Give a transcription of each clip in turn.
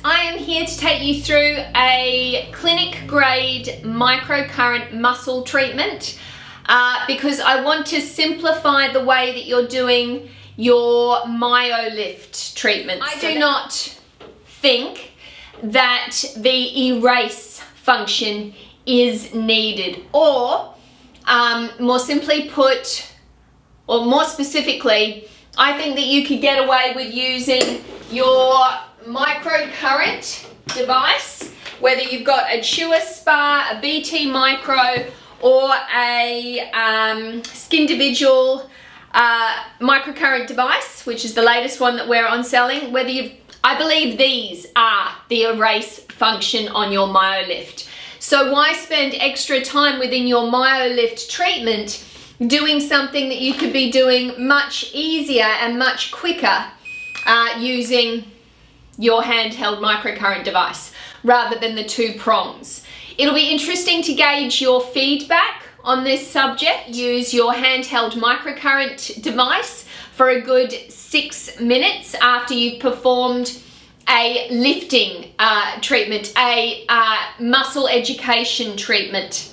I am here to take you through a clinic grade microcurrent muscle treatment because I want to simplify the way that you're doing your MYOLIFT treatment. I do not think that the erase function is needed, or more simply put, or more specifically, I think that you could get away with using your microcurrent device, whether you've got a Medi-Spa, a BT Micro, or a Skindividual microcurrent device, which is the latest one that we're on selling. I believe these are the erase function on your MYOLIFT. So why spend extra time within your MYOLIFT treatment doing something that you could be doing much easier and much quicker using your handheld microcurrent device rather than the two prongs. It'll be interesting to gauge your feedback on this subject. Use your handheld microcurrent device for a good 6 minutes after you've performed a lifting treatment, a muscle education treatment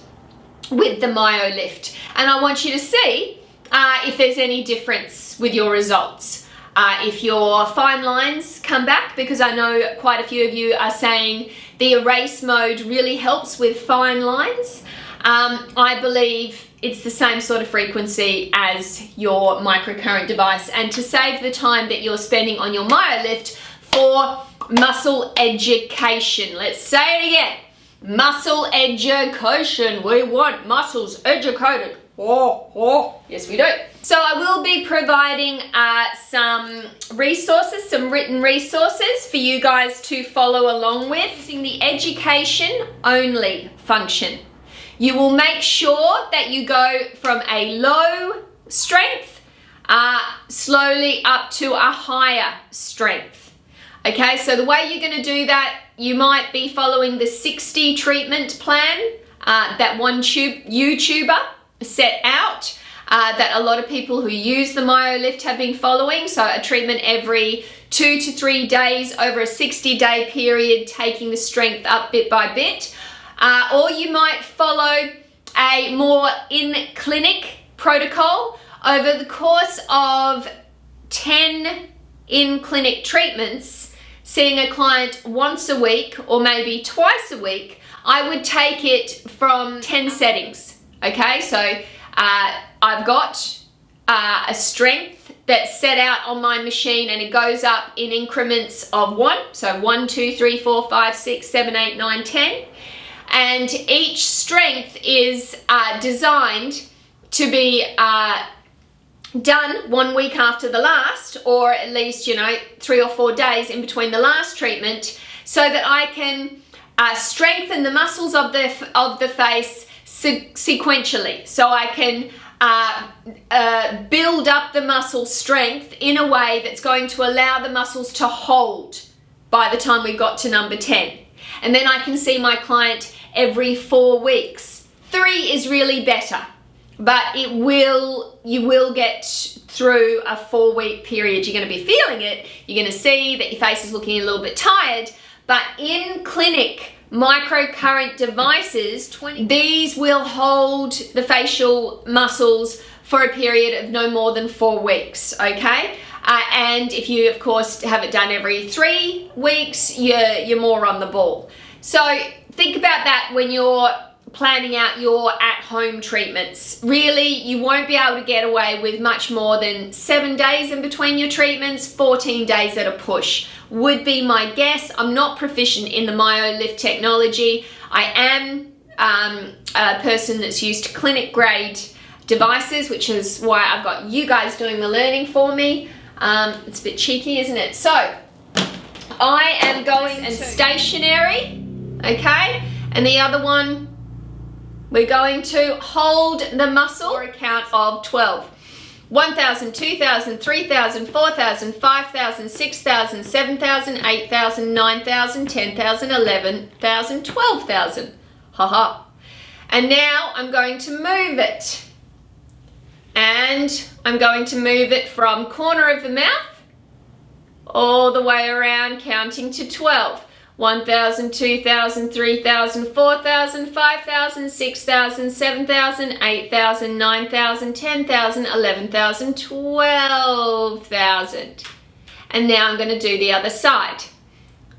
with the MYOLIFT, and I want you to see if there's any difference with your results. If your fine lines come back, because I know quite a few of you are saying the erase mode really helps with fine lines, I believe it's the same sort of frequency as your microcurrent device, and to save the time that you're spending on your MYOLIFT for muscle education. Let's say it again. Muscle education. We want muscles educated. Yes, we do. So I will be providing some resources, some written resources for you guys to follow along with using the education only function. You will make sure that you go from a low strength slowly up to a higher strength. Okay, so the way you're going to do that, you might be following the 60 treatment plan that one YouTuber set out, that a lot of people who use the MYOLIFT have been following. So a treatment every 2 to 3 days over a 60-day period, taking the strength up bit by bit. Or you might follow a more in-clinic protocol over the course of 10 in-clinic treatments, seeing a client once a week or maybe twice a week. I would take it from 10 settings. Okay, so I've got a strength that's set out on my machine, and it goes up in increments of 1. So 1, 2, 3, 4, 5, 6, 7, 8, 9, 10. And each strength is designed to be done 1 week after the last, or at least 3 or 4 days in between the last treatment, so that I can strengthen the muscles of the face sequentially. So I can build up the muscle strength in a way that's going to allow the muscles to hold by the time we got to number 10. And then I can see my client every 4 weeks. 3 is really better, but you will get through a 4-week period. You're going to be feeling it. You're going to see that your face is looking a little bit tired, but in clinic microcurrent devices, these will hold the facial muscles for a period of no more than 4 weeks, okay? And if you, of course, have it done every 3 weeks, you're more on the ball. So think about that when you're planning out your at-home treatments. Really, you won't be able to get away with much more than 7 days in between your treatments, 14 days at a push would be my guess. I'm not proficient in the MYOLIFT technology. I am a person that's used clinic grade devices, which is why I've got you guys doing the learning for me. It's a bit cheeky, isn't it? So I am going and stationary, okay? And the other one, we're going to hold the muscle for a count of 12. 1,000, 2,000, 3,000, 4,000, 5,000, 6,000, 7,000, 8,000, 9,000, 10,000, 11,000, 12,000. Haha. And now I'm going to move it. And I'm going to move it from corner of the mouth all the way around, counting to 12. 1,000, 2,000, 3,000, 4,000, 5,000, 6,000, 7,000, 8,000, 9,000, 10,000, 11,000, 12,000. And now I'm going to do the other side.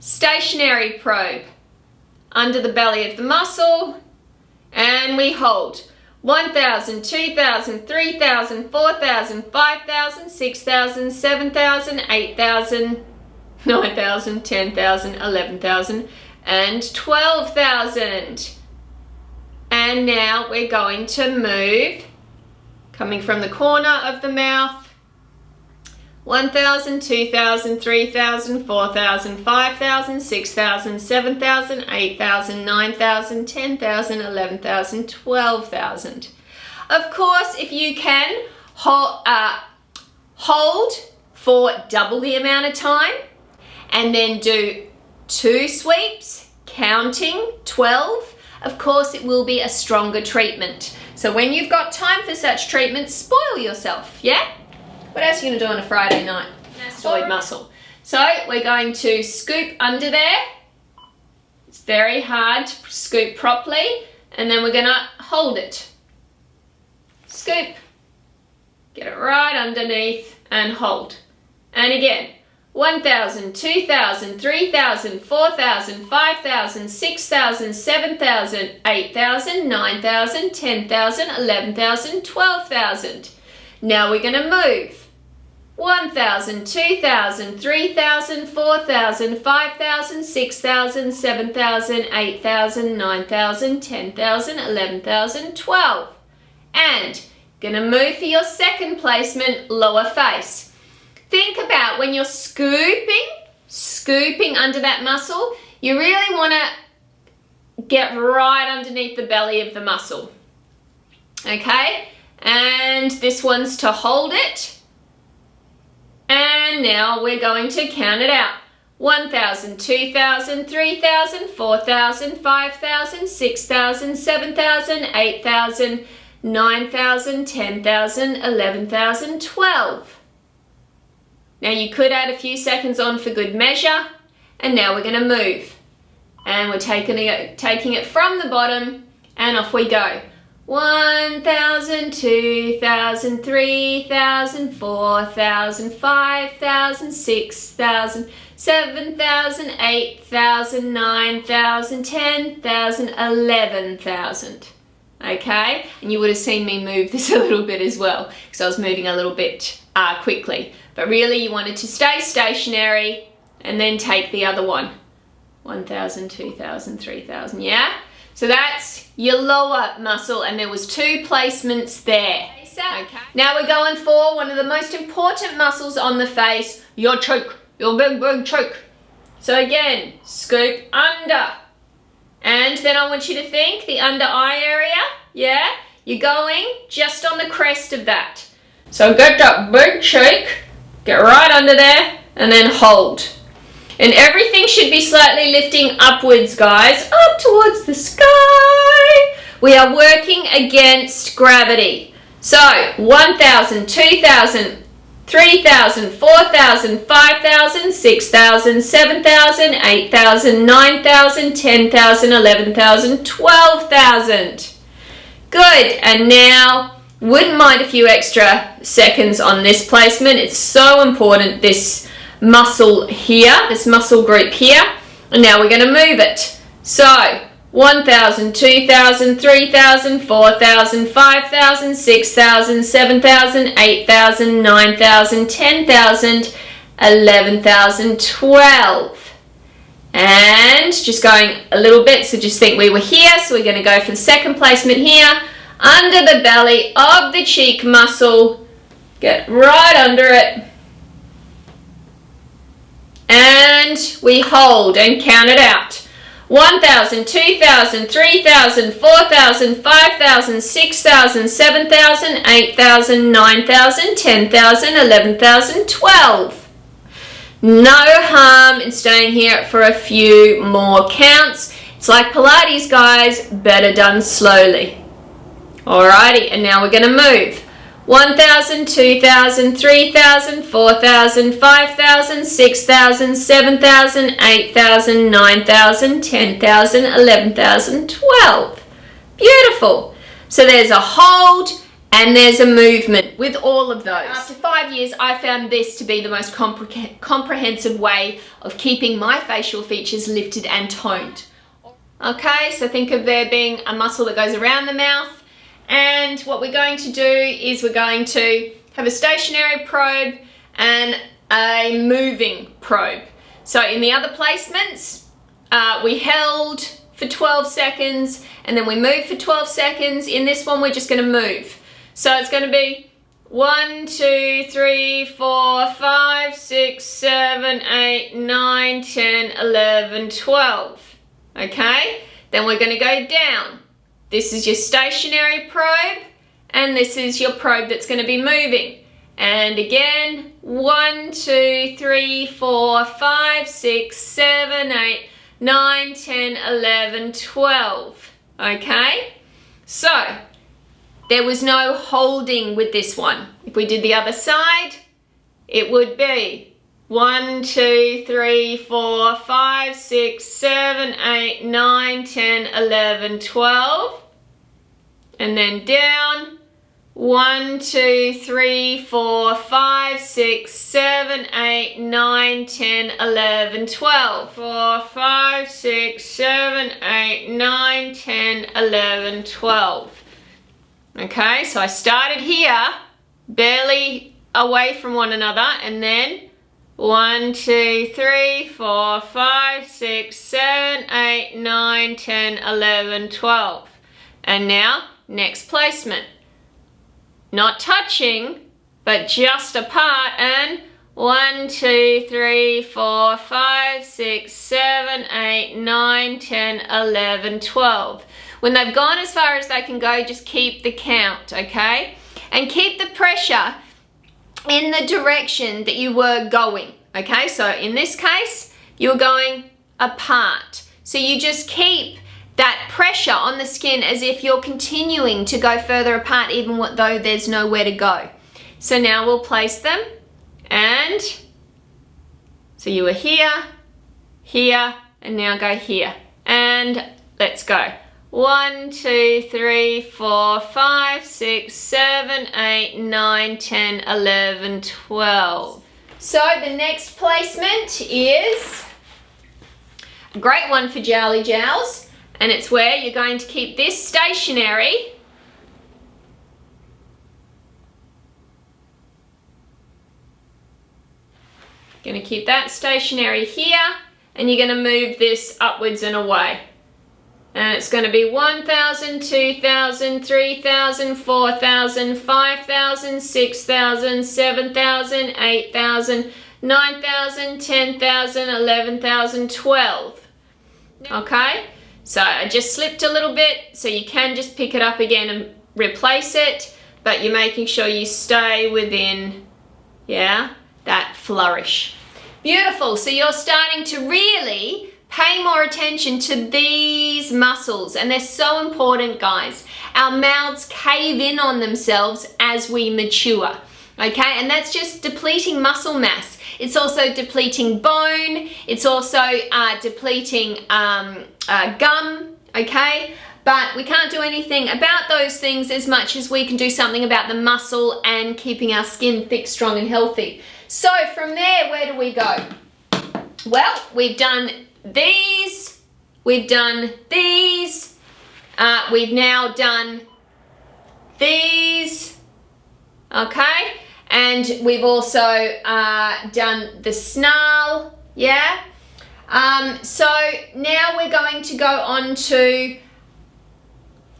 Stationary probe under the belly of the muscle, and we hold. 1,000, 2,000, 3,000, 4,000, 5,000, 6,000, 7,000, 8,000, 9,000, 10,000, 11,000, and 12,000. And now we're going to move, coming from the corner of the mouth, 1,000, 2,000, 3,000, 4,000, 5,000, 6,000, 7,000, 8,000, 9,000, 10,000, 11,000, 12,000. Of course, if you can, hold for double the amount of time and then do 2 sweeps, counting 12. Of course, it will be a stronger treatment. So when you've got time for such treatments, spoil yourself, yeah? What else are you going to do on a Friday night? Mastoid muscle. So we're going to scoop under there. It's very hard to scoop properly. And then we're going to hold it. Scoop. Get it right underneath and hold. And again, 1,000, 2,000, 3,000, 4,000, 5,000, 6,000, 7,000, 8,000, 9,000, 10,000, 11,000, 12,000. Now we're going to move. 1,000, 2,000, 3,000, 4,000, 5,000, 6,000, 7,000, 8,000, 9,000, 10,000, 11,000, 12. And going to move for your second placement, lower face. Think about when you're scooping under that muscle, you really want to get right underneath the belly of the muscle. Okay? And this one's to hold it. And now we're going to count it out. 1,000, 2,000, 3,000, 4,000, 5,000, 6,000, 7,000, 8,000, 9,000, 10,000, 11,000, 12. Now you could add a few seconds on for good measure. And now we're going to move. And we're taking it from the bottom and off we go. 1,000, 2,000, 3,000, 4,000, 5,000, 6,000, 7,000, 8,000, 9,000, 10,000, 11,000. Okay? And you would have seen me move this a little bit as well because I was moving a little bit quickly. But really you wanted to stay stationary and then take the other one. 1,000, 2,000, 3,000, yeah? So that's your lower muscle, and there was 2 placements there. Okay. Now we're going for one of the most important muscles on the face, your choke, your big choke. So again, scoop under. And then I want you to think the under eye area, yeah? You're going just on the crest of that. So get that big choke, get right under there, and then hold. And everything should be slightly lifting upwards, guys, up towards the sky. We are working against gravity. So 1,000, 2,000, 3,000, 4,000, 5,000, 6,000, 7,000, 8,000, 9,000, 10,000, 11,000, 12,000. Good. And now, wouldn't mind a few extra seconds on this placement. It's so important, this muscle here, this muscle group here. And now we're going to move it. So 1,000, 2,000, 3,000, 4,000, 5,000, 6,000, 7,000, 8,000, 9,000, 10,000, 11,000, 12. And just going a little bit, so just think we were here, so we're going to go for the second placement here, under the belly of the cheek muscle. Get right under it. And we hold and count it out. 1,000, 2,000, 3,000, 4,000, 5,000, 6,000, 7,000, 8,000, 9,000, 10,000, 11,000, 12. No harm in staying here for a few more counts. It's like Pilates, guys, better done slowly. Alrighty, and now we're going to move. 1,000, 2,000, 3,000, 4,000, 5,000, 6,000, 7,000, 8,000, 9,000, 10,000, 11,000, 12. Beautiful. So there's a hold and there's a movement with all of those. After 5 years, I found this to be the most comprehensive way of keeping my facial features lifted and toned. Okay, so think of there being a muscle that goes around the mouth. And what we're going to do is we're going to have a stationary probe and a moving probe. So in the other placements, we held for 12 seconds and then we moved for 12 seconds. In this one, we're just going to move. So it's going to be 1, 2, 3, 4, 5, 6, 7, 8, 9, 10, 11, 12. Okay? Then we're going to go down. This is your stationary probe, and this is your probe that's going to be moving. And again, 1, 2, 3, 4, 5, 6, 7, 8, 9, 10, 11, 12. Okay? So, there was no holding with this one. If we did the other side, it would be 1, 2, 3, 4, 5, 6, 7, 8, 9, 10, 11, 12. And then down. 1, 2, 3, 4, 5, 6, 7, 8, 9, 10, 11, 12. 4, 5, 6, 7, 8, 9, 10, 11, 12. Okay, so I started here, barely away from one another, and then 1, 2, 3, 4, 5, 6, 7, 8, 9, 10, 11, 12. And now, next placement. Not touching, but just apart, and 1, 2, 3, 4, 5, 6, 7, 8, 9, 10, 11, 12. When they've gone as far as they can go, just keep the count, okay? And keep the pressure in the direction that you were going, okay? So in this case, you were going apart. So you just keep that pressure on the skin as if you're continuing to go further apart even though there's nowhere to go. So now we'll place them, and so you were here, here, and now go here. And let's go. 1, 2, 3, 4, 5, 6, 7, 8, 9, 10, 11, 12. So the next placement is a great one for jowly jowls. And it's where you're going to keep this stationary. Going to keep that stationary here, and you're going to move this upwards and away. And it's going to be 1,000, 2,000, 3,000, 4,000, 5,000, 6,000, 7,000, 8,000, 9,000, 10,000, 11,000, 12. Okay? So I just slipped a little bit, so you can just pick it up again and replace it, but you're making sure you stay within, yeah, that flourish. Beautiful. So you're starting to really pay more attention to these muscles, and they're so important, guys. Our mouths cave in on themselves as we mature, okay? And that's just depleting muscle mass. It's also depleting bone. It's also depleting gum, okay? But we can't do anything about those things as much as we can do something about the muscle and keeping our skin thick, strong, and healthy. So from there, where do we go? Well, we've done these. We've done these. We've now done these, okay? And we've also done the snarl, yeah? So now we're going to go on to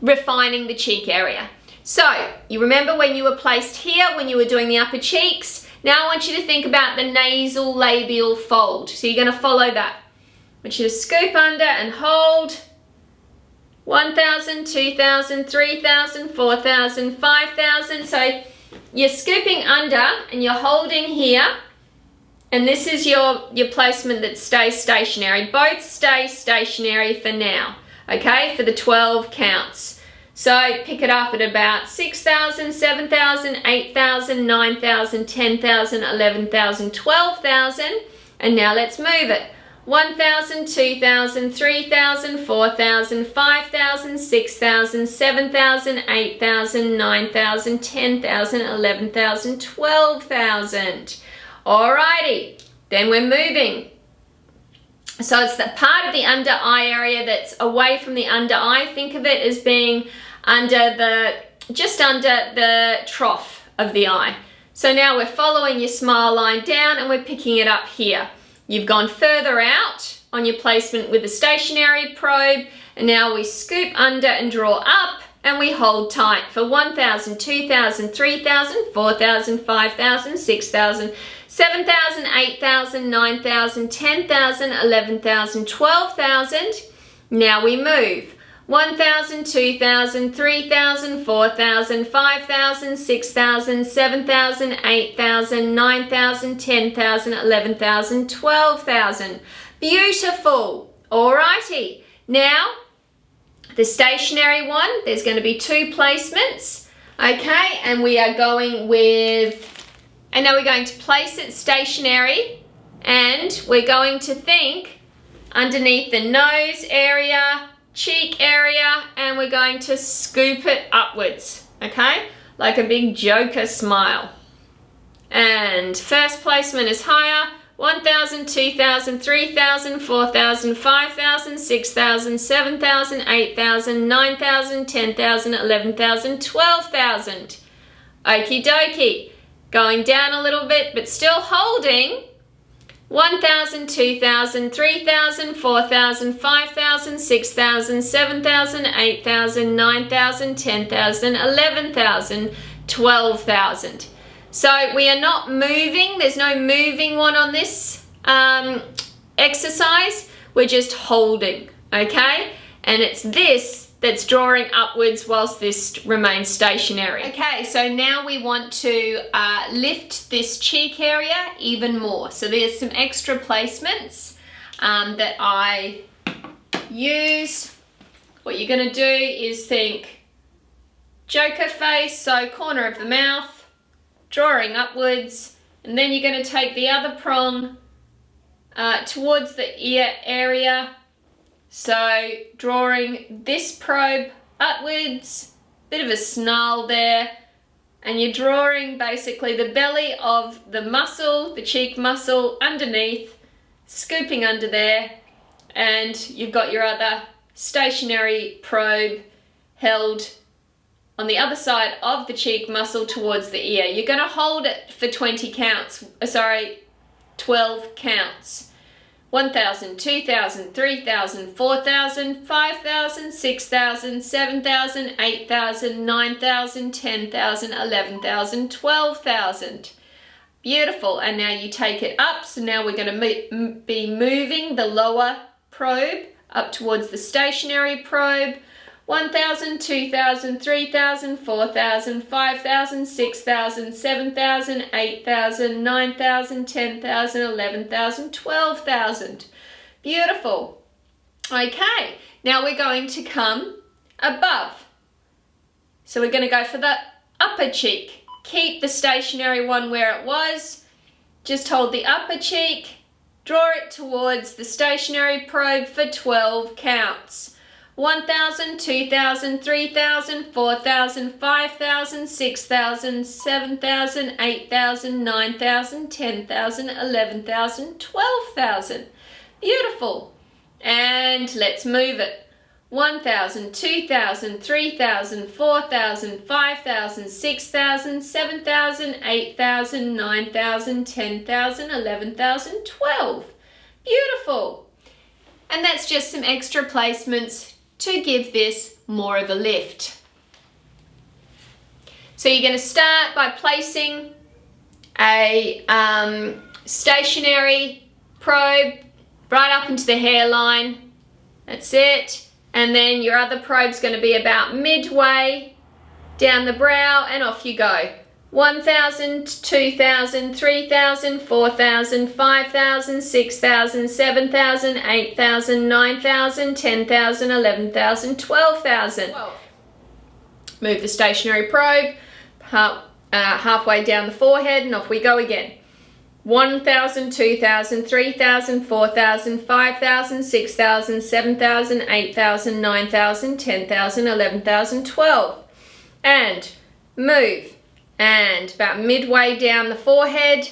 refining the cheek area. So you remember when you were placed here, when you were doing the upper cheeks? Now I want you to think about the nasal labial fold. So you're going to follow that. I want you to scoop under and hold. 1,000, 2,000, 3,000, 4,000, 5,000. So you're scooping under and you're holding here, and this is your placement that stays stationary. Both stay stationary for now, okay, for the 12 counts. So pick it up at about 6,000, 7,000, 8,000, 9,000, 10,000, 11,000, 12,000. And now let's move it. 1,000, 2,000, 3,000, 4,000, 5,000, 6,000, 7,000, 8,000, 9,000, 10,000, 11,000, 12,000. Alrighty, then we're moving. So it's the part of the under eye area that's away from the under eye. Think of it as being just under the trough of the eye. So now we're following your smile line down and we're picking it up here. You've gone further out on your placement with the stationary probe, and now we scoop under and draw up, and we hold tight for 1,000, 2,000, 3,000, 4,000, 5,000, 6,000, 7,000, 8,000, 9,000, 10,000, 11,000, 12,000. Now we move. 1,000, 2,000, 3,000, 4,000, 5,000, 6,000, 7,000, 8,000, 9,000, 10,000, 11,000, 12,000. Beautiful. Alrighty. Now, the stationary one, there's going to be 2 placements. Okay, and we are going with, and now we're going to place it stationary, and we're going to think underneath the nose area, cheek area, and we're going to scoop it upwards, okay, like a big Joker smile. And first placement is higher. 1,000, 2,000, 3,000, 4,000, 5,000, 6,000, 7,000, 8,000, 9,000, 10,000, 11,000, 12,000. Okie dokie. Going down a little bit, but still holding. 1,000, 2,000, 3,000, 4,000, 5,000, 6,000, 7,000, 8,000, 9,000, 10,000, 11,000, 12,000. So we are not moving. There's no moving one on this exercise. We're just holding, okay? And it's this that's drawing upwards whilst this remains stationary. Okay, so now we want to lift this cheek area even more. So there's some extra placements that I use. What you're gonna do is think Joker face, so corner of the mouth, drawing upwards, and then you're gonna take the other prong towards the ear area. So drawing this probe upwards, bit of a snarl there, and you're drawing basically the belly of the muscle, the cheek muscle underneath, scooping under there, and you've got your other stationary probe held on the other side of the cheek muscle towards the ear. You're going to hold it for 12 counts. 1,000, 2,000, 3,000, 4,000, 5,000, 6,000, 7,000, 8,000, 9,000, 10,000, 11,000, 12,000. Beautiful. And now you take it up. So now we're going to be moving the lower probe up towards the stationary probe. 1,000, 2,000, 3,000, 4,000, 5,000, 6,000, 7,000, 8,000, 9,000, 10,000, 11,000, 12,000. Beautiful. Okay, now we're going to come above. So we're going to go for the upper cheek. Keep the stationary one where it was. Just hold the upper cheek. Draw it towards the stationary probe for 12 counts. 1,000, 2,000, 3,000, 4,000, 5,000, 6,000, 7,000, 8,000, 9,000, 10,000, 11,000, 12,000. Beautiful. And let's move it. 1,000, 2,000, 3,000, 4,000, 5,000, 6,000, 7,000, 8,000, 9,000, 10,000, 11,000, 12. Beautiful. And that's just some extra placements to give this more of a lift. So you're going to start by placing a stationary probe right up into the hairline. That's it. And then your other probe's going to be about midway down the brow, and off you go. 1,000, 2,000, 3,000, 4,000, 5,000, 6,000, 7,000, 8,000, 9,000, 10,000, 11,000, 12,000. Move the stationary probe halfway down the forehead and off we go again. 1,000, 2,000, 3,000, 4,000, 5,000, 6,000, 7,000, 8,000, 9,000, 10,000, 11,000, 12. And move. And about midway down the forehead,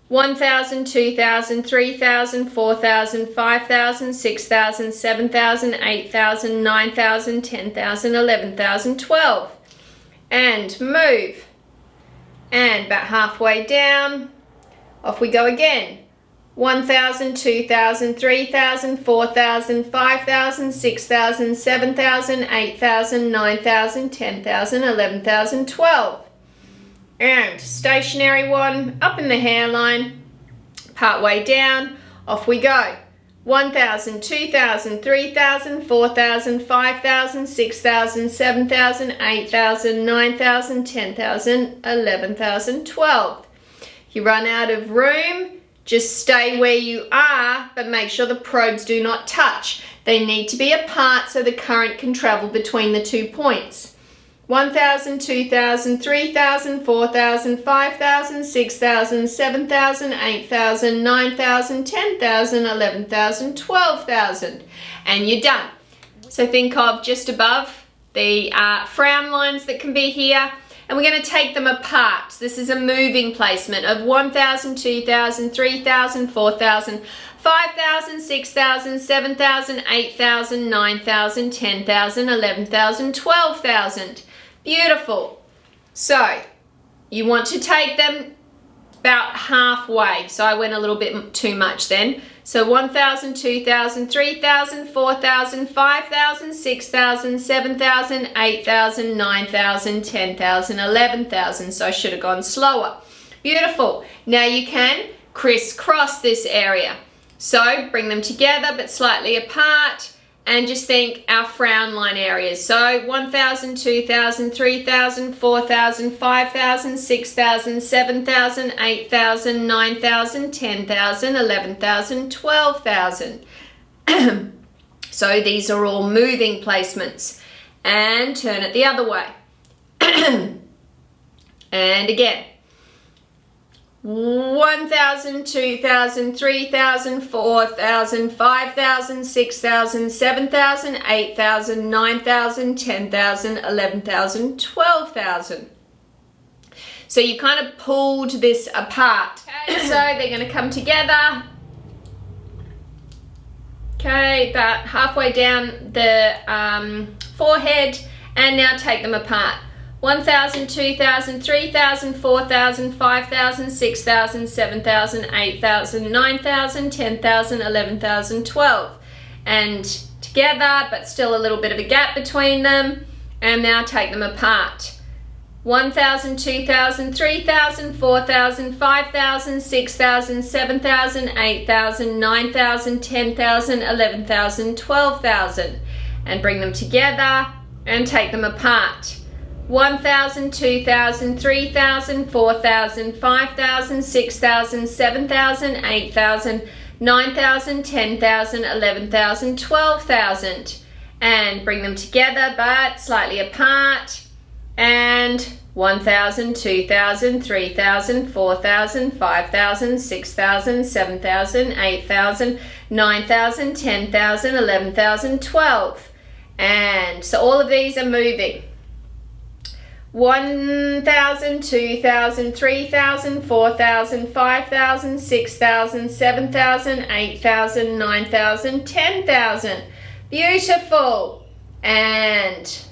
1,000, 2,000, 3,000, 4,000, 5,000, 6,000, 7,000, 8,000, 9,000, 10,000, 11,000, 12. And move. And about halfway down, off we go again. 1,000, 2,000, 3,000, 4,000, 5,000, 6,000, 7,000, 8,000, 9,000, 10,000, 11,000, 12. And stationary one, up in the hairline, part way down, off we go. 1,000, 2,000, 3,000, 4,000, 5,000, 6,000, 7,000, 8,000, 9,000, 10,000, 11,000, 12. You run out of room, just stay where you are, but make sure the probes do not touch. They need to be apart so the current can travel between the 2 points. 1,000, 2,000, 3,000, 4,000, 5,000, 6,000, 7,000, 8,000, 9,000, 10,000, 11,000, 12,000. And you're done. So think of just above the frown lines that can be here. And we're going to take them apart. So this is a moving placement of 1,000, 2,000, 3,000, 4,000, 5,000, 6,000, 7,000, 8,000, 9,000, 10,000, 11,000, 12,000. Beautiful. So you want to take them about halfway. So I went a little bit too much then. So 1,000, 2,000, 3,000, 4,000, 5,000, 6,000, 7,000, 8,000, 9,000, 10,000, 11,000. So I should have gone slower. Beautiful. Now you can crisscross this area. So bring them together but slightly apart and just think our frown line areas. So 1,000, 2,000, 3,000, 4,000, 5,000, 6,000, 7,000, 8,000, 9,000, 10,000, 11,000, 12,000. So these are all moving placements. And turn it the other way. And again. 1,000, 2,000, 3,000, 4,000, 5,000, 6,000, 7,000, 8,000, 9,000, 10,000, 11,000, 12,000. So you kind of pulled this apart. Okay, so they're going to come together. Okay, about halfway down the forehead, and now take them apart. 1,000, 2,000, 3,000, 4,000, 5,000, 6,000, 7,000, 8,000, 9,000, 10,000, 11,000, 12. And together, but still a little bit of a gap between them. And now take them apart. 1,000, 2,000, 3,000, 4,000, 5,000, 6,000, 7,000, 8,000, 9,000, 10,000, 11,000, 12,000. And bring them together and take them apart. 1,000, 2,000, 3,000, 4,000, 5,000, 6,000, 7,000, 8,000, 9,000, 10,000, 11,000, 12,000. And bring them together but slightly apart. And 1,000, 2,000, 3,000, 4,000, 5,000, 6,000, 7,000, 8,000, 9,000, 10,000, 11,000, 12. And so all of these are moving. 1,000, 2,000, 3,000, 4,000, 5,000, 6,000, 7,000, 8,000, 9,000, 10,000. Beautiful. And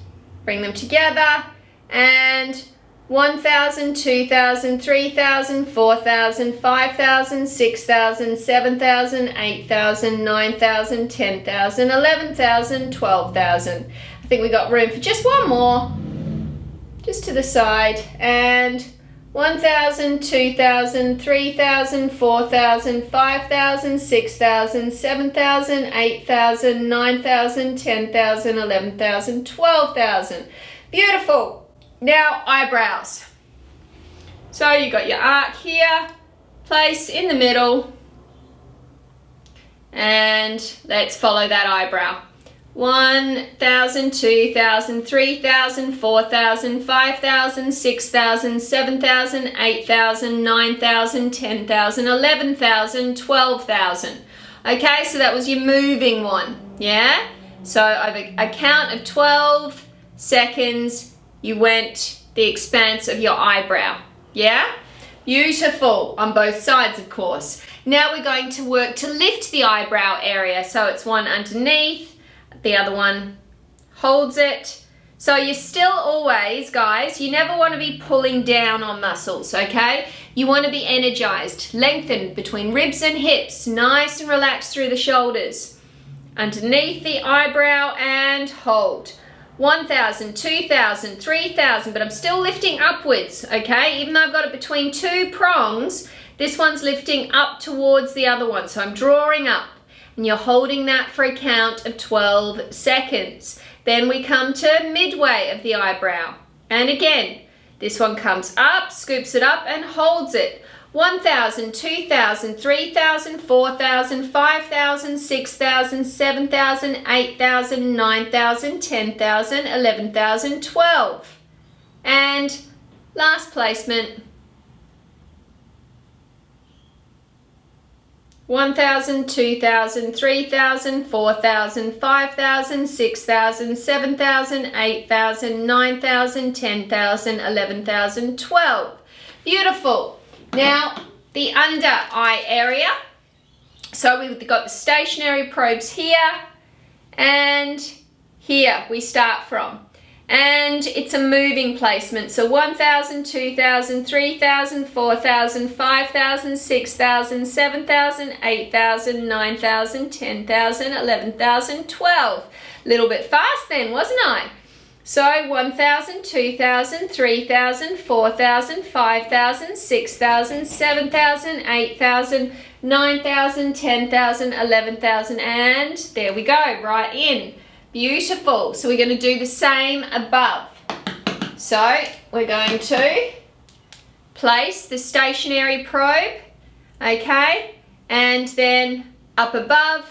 bring them together. And 1,000, 2,000, 3,000, 4,000, 5,000, 6,000, 7,000, 8,000, 9,000, 10,000, 11,000, 12,000. I think we got room for just one more. Just to the side. And 1,000, 2,000, 3,000, 4,000, 5,000, 6,000, 7,000, 8,000, 9,000, 10,000, 11,000, 12,000. Beautiful. Now eyebrows. So you got your arc here, place in the middle, and let's follow that eyebrow. 1,000, 2,000, 3,000, 4,000, 5,000, 6,000, 7,000, 8,000, 9,000, 10,000, 11,000, 12,000. Okay, so that was your moving one, yeah? So over a count of 12 seconds, you went the expanse of your eyebrow, yeah? Beautiful, on both sides, of course. Now we're going to work to lift the eyebrow area. So it's one underneath, the other one holds it. So you're still always, guys, you never want to be pulling down on muscles, okay? You want to be energized, lengthened between ribs and hips, nice and relaxed through the shoulders. Underneath the eyebrow and hold. 1,000, 2,000, 3,000, but I'm still lifting upwards, okay? Even though I've got it between two prongs, this one's lifting up towards the other one. So I'm drawing up, and you're holding that for a count of 12 seconds. Then we come to midway of the eyebrow. And again, this one comes up, scoops it up and holds it. 1,000, 2,000, 3,000, 4,000, 5,000, 6,000, 7,000, 8,000, 9,000, 10,000, 11,000, 12. And last placement. 1,000, 2,000, 3,000, 4,000, 5,000, 6,000, 7,000, 8,000, 9,000, 10,000, 11,000, 12. Beautiful. Now, the under eye area. So we've got the stationary probes here and here we start from. And it's a moving placement. So 1,000, 2,000, 3,000, 4,000, 5,000, 6,000, 7,000, 8,000, 9,000, 10,000, 11,000, 12. A little bit fast then, wasn't I? So 1,000, 2,000, 3,000, 4,000, 5,000, 6,000, 7,000, 8,000, 9,000, 10,000, 11,000, and there we go, right in. Beautiful. So we're going to do the same above. So we're going to place the stationary probe, okay, and then up above,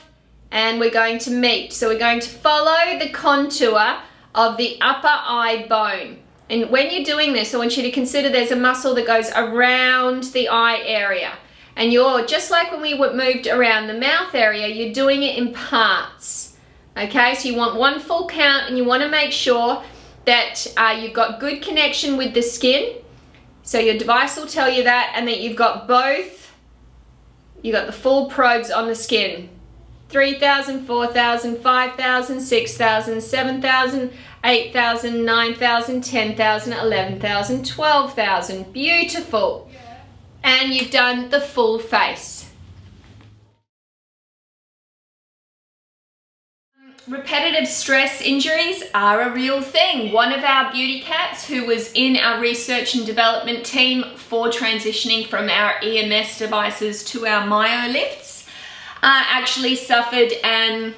and we're going to meet. So we're going to follow the contour of the upper eye bone. And when you're doing this, I want you to consider there's a muscle that goes around the eye area. And you're, just like when we moved around the mouth area, you're doing it in parts. Okay, so you want one full count and you want to make sure that you've got good connection with the skin. So your device will tell you that, and that you've got both, you've got the full probes on the skin. 3,000, 4,000, 5,000, 6,000, 7,000, 8,000, 9,000, 10,000, 11,000, 12,000. Beautiful. And you've done the full face. Repetitive stress injuries are a real thing. One of our beauty cats who was in our research and development team for transitioning from our EMS devices to our MYOLIFTs actually suffered an,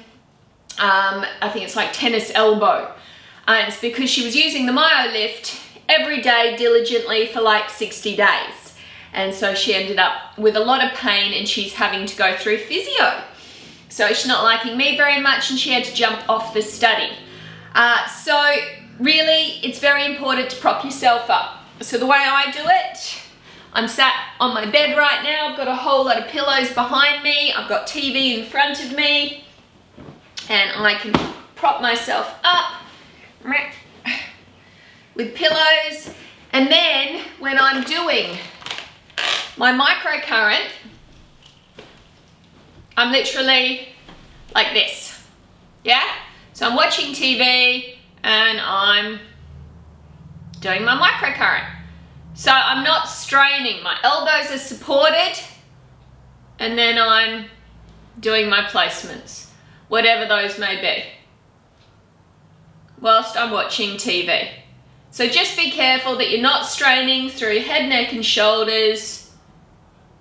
I think it's like tennis elbow. And it's because she was using the MYOLIFT every day diligently for like 60 days. And so she ended up with a lot of pain and she's having to go through physio. So she's not liking me very much and she had to jump off the study. So really, it's very important to prop yourself up. So the way I do it, I'm sat on my bed right now. I've got a whole lot of pillows behind me. I've got TV in front of me. And I can prop myself up with pillows. And then when I'm doing my microcurrent, I'm literally like this, yeah? So I'm watching TV and I'm doing my microcurrent. So I'm not straining, my elbows are supported, and then I'm doing my placements, whatever those may be, whilst I'm watching TV. So just be careful that you're not straining through head, neck and shoulders,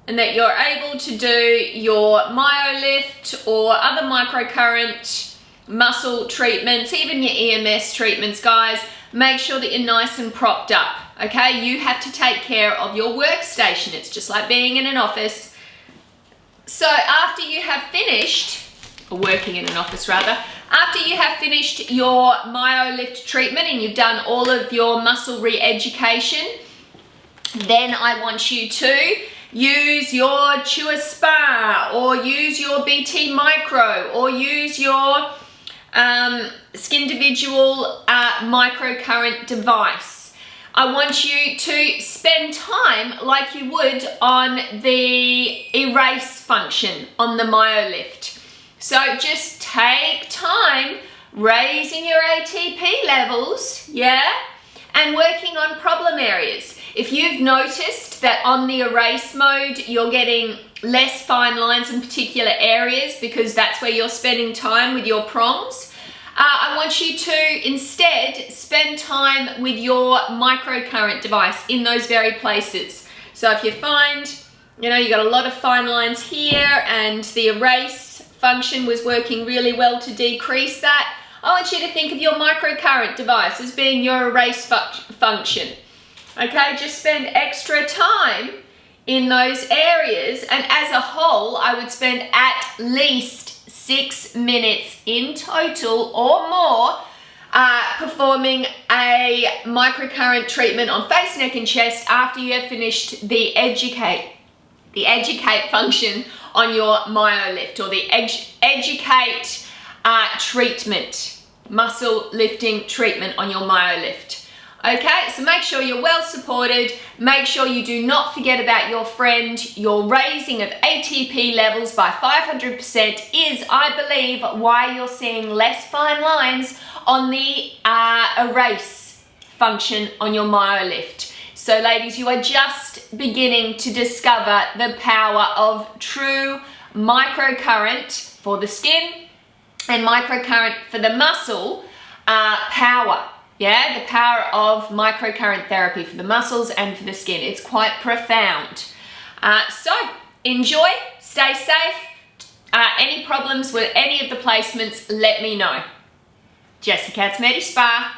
and that you're able to do your MYOLIFT or other microcurrent muscle treatments, even your EMS treatments, guys. Make sure that you're nice and propped up, okay? You have to take care of your workstation. It's just like being in an office. So after you have finished, or working in an office rather, After you have finished your MYOLIFT treatment and you've done all of your muscle re-education, then I want you to use your Chewer Spa, or use your BT Micro, or use your Skindividual microcurrent device. I want you to spend time like you would on the erase function on the MYOLIFT. So just take time raising your ATP levels, yeah, and working on problem areas. If you've noticed that on the erase mode, you're getting less fine lines in particular areas because that's where you're spending time with your prongs, I want you to instead spend time with your microcurrent device in those very places. So if you find, you know, you got a lot of fine lines here and the erase function was working really well to decrease that, I want you to think of your microcurrent device as being your erase function. Okay, just spend extra time in those areas, and as a whole, I would spend at least 6 minutes in total or more performing a microcurrent treatment on face, neck, and chest after you have finished the educate function on your MYOLIFT, or the educate treatment, muscle lifting treatment on your MYOLIFT. Okay, so make sure you're well supported. Make sure you do not forget about your friend. Your raising of ATP levels by 500% is, I believe, why you're seeing less fine lines on the erase function on your MYOLIFT. So ladies, you are just beginning to discover the power of true microcurrent for the skin and microcurrent for the muscle power. Yeah, the power of microcurrent therapy for the muscles and for the skin. It's quite profound. So enjoy, stay safe. Any problems with any of the placements, let me know. Jessicat's Medi-Spa.